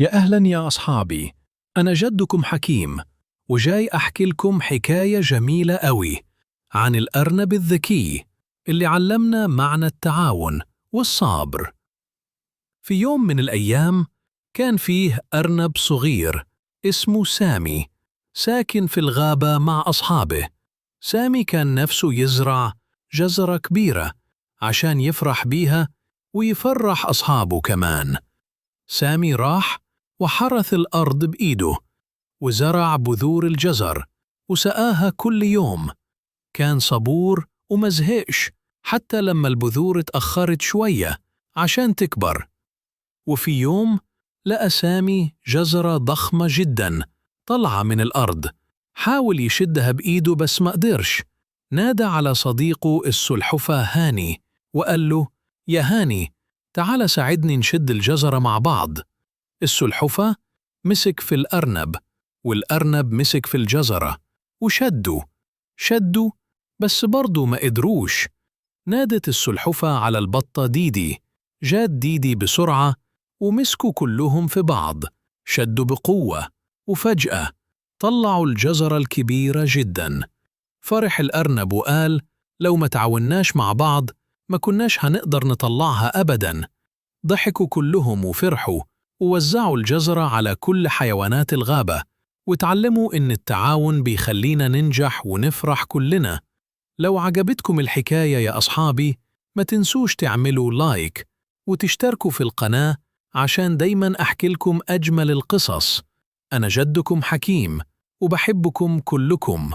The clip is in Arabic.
يا أهلا يا أصحابي، أنا جدكم حكيم وجاي أحكي لكم حكاية جميلة أوي عن الأرنب الذكي اللي علمنا معنى التعاون والصبر. في يوم من الأيام كان فيه أرنب صغير اسمه سامي ساكن في الغابة مع أصحابه. سامي كان نفسه يزرع جزرة كبيرة عشان يفرح بيها ويفرح أصحابه كمان. سامي راح وحرث الأرض بإيده وزرع بذور الجزر وسقاها كل يوم. كان صبور ومزهقش حتى لما البذور اتأخرت شوية عشان تكبر. وفي يوم لقى سامي جزرة ضخمة جدا طلعة من الأرض. حاول يشدها بإيده بس ما قدرش. نادى على صديقه السلحفاة هاني وقال له: يا هاني، تعال ساعدني نشد الجزرة مع بعض. السلحفاة مسك في الأرنب والأرنب مسك في الجزرة وشدوا بس برضو ما قدروش. نادت السلحفاة على البطة ديدي. جات ديدي بسرعة ومسكوا كلهم في بعض، شدوا بقوة وفجأة طلعوا الجزرة الكبيرة جدا. فرح الأرنب وقال: لو ما تعاوناش مع بعض ما كناش هنقدر نطلعها أبدا. ضحكوا كلهم وفرحوا ووزعوا الجزرة على كل حيوانات الغابة، وتعلموا إن التعاون بيخلينا ننجح ونفرح كلنا. لو عجبتكم الحكاية يا أصحابي ما تنسوش تعملوا لايك وتشتركوا في القناة عشان دايما أحكي لكم أجمل القصص. أنا جدكم حكيم وبحبكم كلكم.